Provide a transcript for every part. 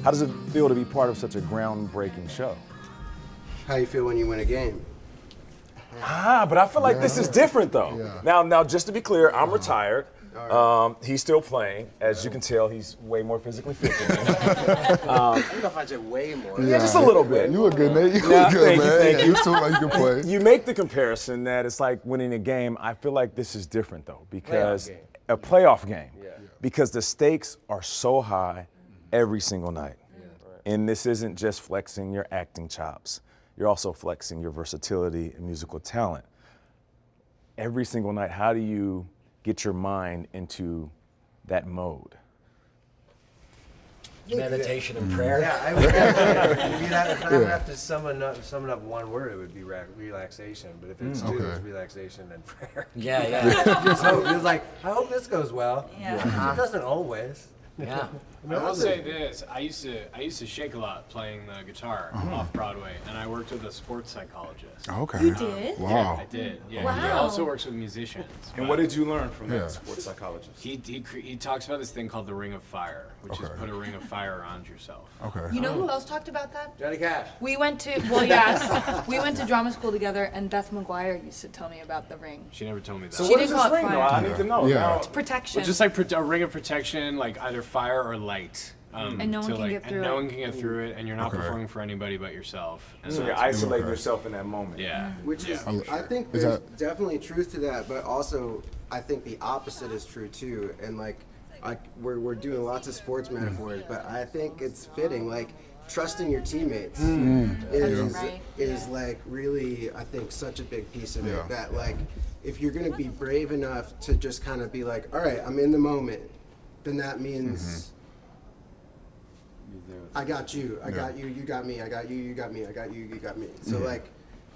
How does it feel to be part of such a groundbreaking show? How you feel when you win a game? But I feel like this is different though. Yeah. Now, just to be clear, I'm retired. He's still playing. As you can tell, he's way more physically fit than me. I don't know if I'd say way more. Yeah, just a little bit. You look good, Nate. You look good, man. Thank you. You still like you can play. You make the comparison that it's like winning a game. I feel like this is different though, because a playoff game, because the stakes are so high every single night. And this isn't just flexing your acting chops. You're also flexing your versatility and musical talent. Every single night, how do you get your mind into that mode? Meditation and prayer. Yeah, I would if I would have to sum it up one word, it would be relaxation. But if it's two, it's relaxation and prayer. Yeah. Just hope. It's like, I hope this goes well. Yeah. It doesn't always. Yeah. I will say this: I used to shake a lot playing the guitar off Broadway, and I worked with a sports psychologist. Okay. You did? Wow. Yeah, I did. Yeah. He Wow. also works with musicians. And what did you learn from that sports psychologist? He talks about this thing called the Ring of Fire, which is put a ring of fire around yourself. Okay. You know who else talked about that? Johnny Cash. We went to, well, yes, we went to drama school together, and Beth McGuire used to tell me about the ring. She never told me that. So She what didn't is this call it ring? fire. though? I need to know. Yeah. Now, Protection. Just like a ring of protection, like either fire or light. And no one can get through And no it. one can get through it, and you're not performing for anybody but yourself. And so you're that's- isolating yourself in that moment. Yeah. Which is, I think Is there's that- definitely truth to that, but also I think the opposite is true too. And we're doing lots of sports metaphors, but I think it's fitting. Like trusting your teammates is like really, I think, such a big piece of it. That like if you're gonna be brave enough to just kind of be like, all right, I'm in the moment, then that means. I got you, I got you, you got me, I got you, you got me, I got you, you got me. So like,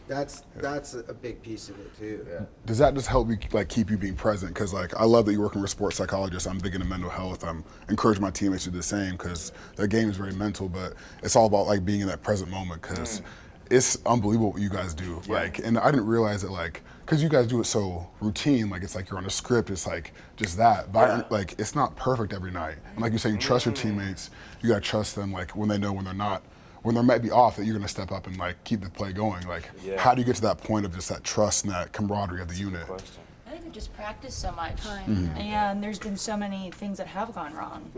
that's a big piece of it too. Yeah. Does that just help you like keep you being present? Because like I love that you're working with sports psychologists. I'm big into mental health. I'm encouraging my teammates to do the same because their game is very mental, but it's all about like being in that present moment because it's unbelievable what you guys do. Like, and I didn't realize it like because you guys do it so routine. Like it's like you're on a script. It's like just that. But like it's not perfect every night. And like you say, you trust your teammates. You gotta trust them. Like when they know when they're not. When they might be off, that you're going to step up and like keep the play going. Like, how do you get to that point of just that trust and that camaraderie of the unit? I think we just practice so much. And there's been so many things that have gone wrong.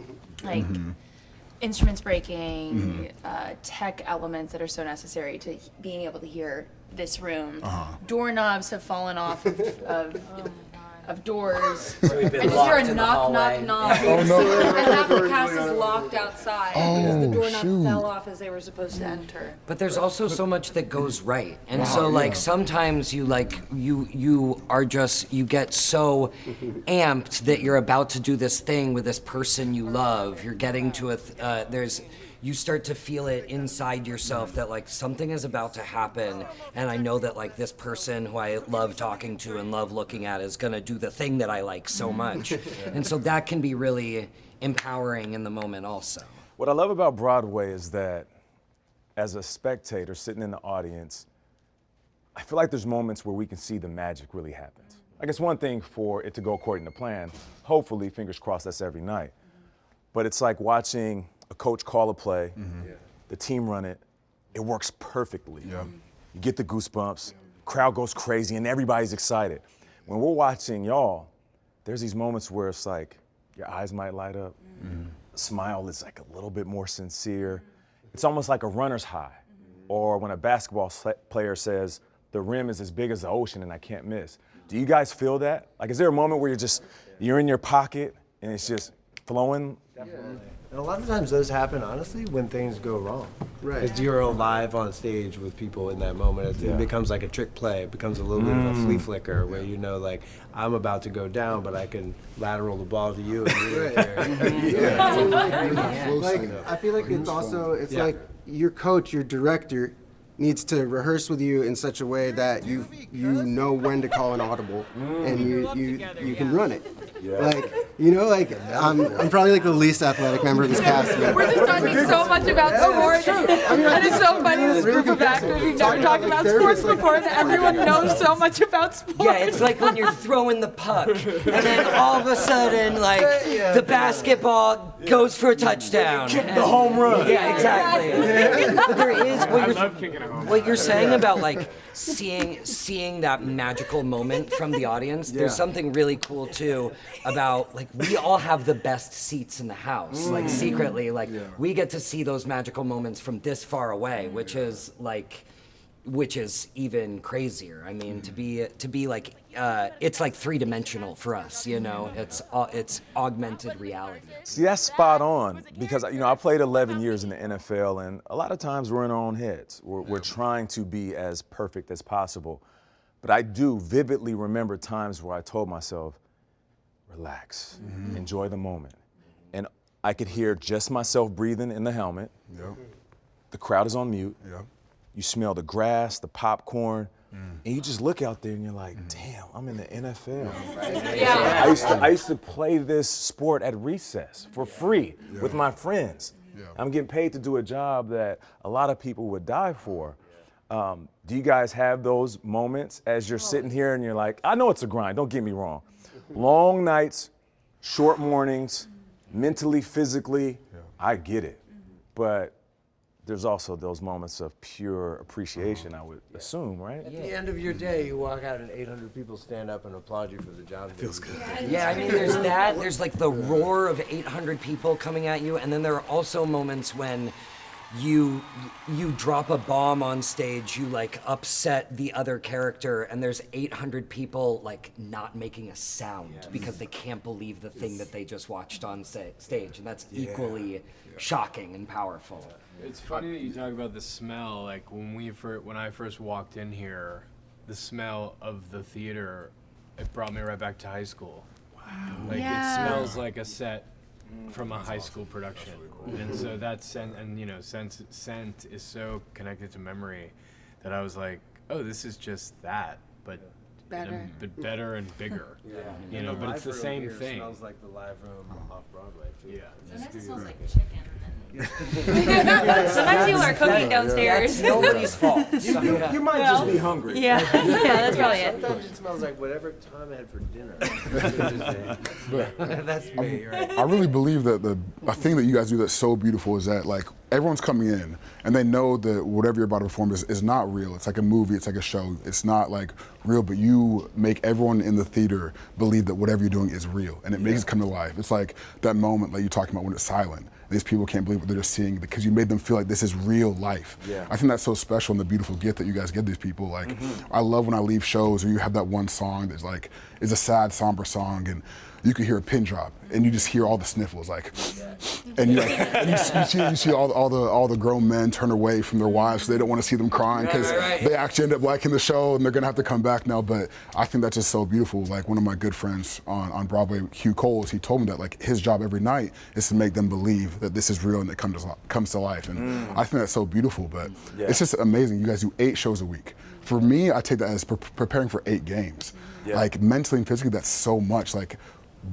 Like instruments breaking, tech elements that are so necessary to being able to hear this room. Doorknobs have fallen off of doors. So we've been I just locked hear a in the knock, hallway. knock. Oh no! And half the cast is locked outside because the doorknob shoot. fell off as they were supposed to enter. But there's also so much that goes right, and so like sometimes you like you are just you get so amped that you're about to do this thing with this person you love. You're getting to you start to feel it inside yourself that like something is about to happen, and I know that like this person who I love talking to and love looking at is gonna do the thing that I like so much, and so that can be really empowering in the moment also. What I love about Broadway is that as a spectator sitting in the audience, I feel like there's moments where we can see the magic really happens. I guess one thing for it to go according to plan, hopefully, fingers crossed, that's every night. But it's like watching a coach call a play, the team run it, it works perfectly. You get the goosebumps, crowd goes crazy, and everybody's excited. When we're watching y'all, there's these moments where it's like your eyes might light up, smile is like a little bit more sincere. It's almost like a runner's high. Or when a basketball player says, the rim is as big as the ocean and I can't miss. Do you guys feel that? Like, is there a moment where you're in your pocket and it's just flowing? Definitely. And a lot of times those happen, honestly, when things go wrong. Right. Because you're alive on stage with people in that moment. It becomes like a trick play. It becomes a little bit of a flea flicker where you know, like, I'm about to go down, but I can lateral the ball to you. And you're there. Like, I feel like it's also, it's like your coach, your director, needs to rehearse with you in such a way that you know when to call an audible and you can run it. Like, you know, like I'm probably like the least athletic member of this cast. We're just talking so much about sports. And it's so funny, this group of actors, we've never talked about sports before, and everyone knows so much about sports. Yeah, it's like when you're throwing the puck, and then all of a sudden, like, the basketball goes for a touchdown. The home run. Yeah, exactly. But there is what you're saying Yeah. about like seeing that magical moment from the audience. There's something really cool too about like we all have the best seats in the house. Like secretly, like we get to see those magical moments from this far away, which is even crazier. I mean, to be like, it's like 3-dimensional for us, you know. It's augmented reality. See, that's spot on because I played 11 years in the NFL, and a lot of times we're in our own heads. We're trying to be as perfect as possible, but I do vividly remember times where I told myself, "Relax, enjoy the moment," and I could hear just myself breathing in the helmet. Yep. The crowd is on mute. Yep. You smell the grass, the popcorn, and you just look out there and you're like, damn, I'm in the NFL. I used to play this sport at recess for free with my friends. I'm getting paid to do a job that a lot of people would die for. Do you guys have those moments as you're sitting here and you're like, I know it's a grind, don't get me wrong. Long nights, short mornings, mentally, physically, I get it. But there's also those moments of pure appreciation, I would assume, right? At the end of your day, you walk out and 800 people stand up and applaud you for the job. Feels good. Yeah, I mean, there's that. There's like the roar of 800 people coming at you, and then there are also moments when you drop a bomb on stage, you like upset the other character, and there's 800 people like not making a sound because they can't believe the thing that they just watched on stage, and that's equally shocking and powerful. It's funny that you talk about the smell. Like when I first walked in here, the smell of the theater, it brought me right back to high school. Wow. Like it smells like a set from a high school production, and so that scent is so connected to memory that I was like, oh, this is just that, but better and bigger. You know, but it's the same thing. Smells like the live room off Broadway too. Yeah. Sometimes it smells like chicken. Sometimes people are cooking downstairs. That's nobody's fault. You might just be hungry. Yeah, that's probably it. Sometimes it smells like whatever Tom had for dinner. That's me, right? I really believe that a thing that you guys do that's so beautiful is that like everyone's coming in and they know that whatever you're about to perform is not real. It's like a movie, it's like a show. It's not like real, but you make everyone in the theater believe that whatever you're doing is real and it makes it come to life. It's like that moment like you're talking about when it's silent. These people can't believe what they're just seeing because you made them feel like this is real life. Yeah. I think that's so special and the beautiful gift that you guys give these people. Like, I love when I leave shows or you have that one song that's like, is a sad, somber song and you can hear a pin drop and you just hear all the sniffles like, and you see all the grown men turn away from their wives so they don't want to see them crying because they actually end up liking the show and they're gonna have to come back now. But I think that's just so beautiful. Like one of my good friends on Broadway, Hugh Coles, he told me that like his job every night is to make them believe that this is real and it comes to life. And I think that's so beautiful. But it's just amazing. You guys do 8 shows a week. For me, I take that as preparing for 8 games. Like mentally and physically, that's so much. Like,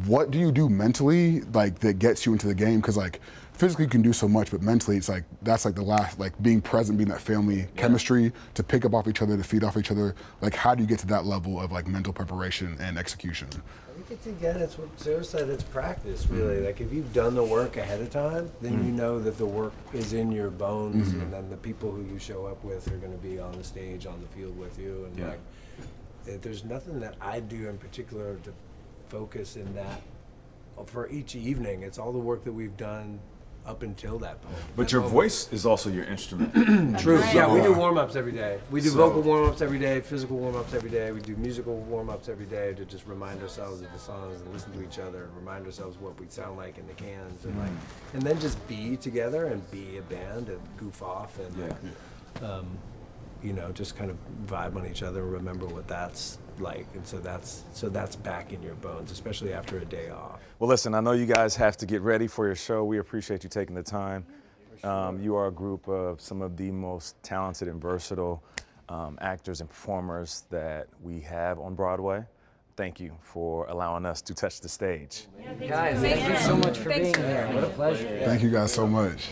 what do you do mentally like that gets you into the game? Because like physically you can do so much, but mentally it's like that's like the last, like being present, being that family chemistry to pick up off each other, to feed off each other. Like how do you get to that level of like mental preparation and execution? I think it's again, it's what Sarah said, it's practice really. Like if you've done the work ahead of time, then you know that the work is in your bones and then the people who you show up with are gonna be on the stage, on the field with you. And like there's nothing that I do in particular to focus in that for each evening. It's all the work that we've done up until that point. But your voice is also your instrument. True. Yeah, we do warm-ups every day. We do vocal warm-ups every day, physical warm-ups every day. We do musical warm-ups every day to just remind ourselves of the songs and listen to each other and remind ourselves what we sound like in the cans and like, and then just be together and be a band and goof off and you know, just kind of vibe on each other and remember what that's like. And so that's back in your bones, especially after a day off. Well, listen, I know you guys have to get ready for your show. We appreciate you taking the time. You are a group of some of the most talented and versatile actors and performers that we have on Broadway. Thank you for allowing us to touch the stage. Guys, thank you so much for being here. What a pleasure. Thank you guys so much.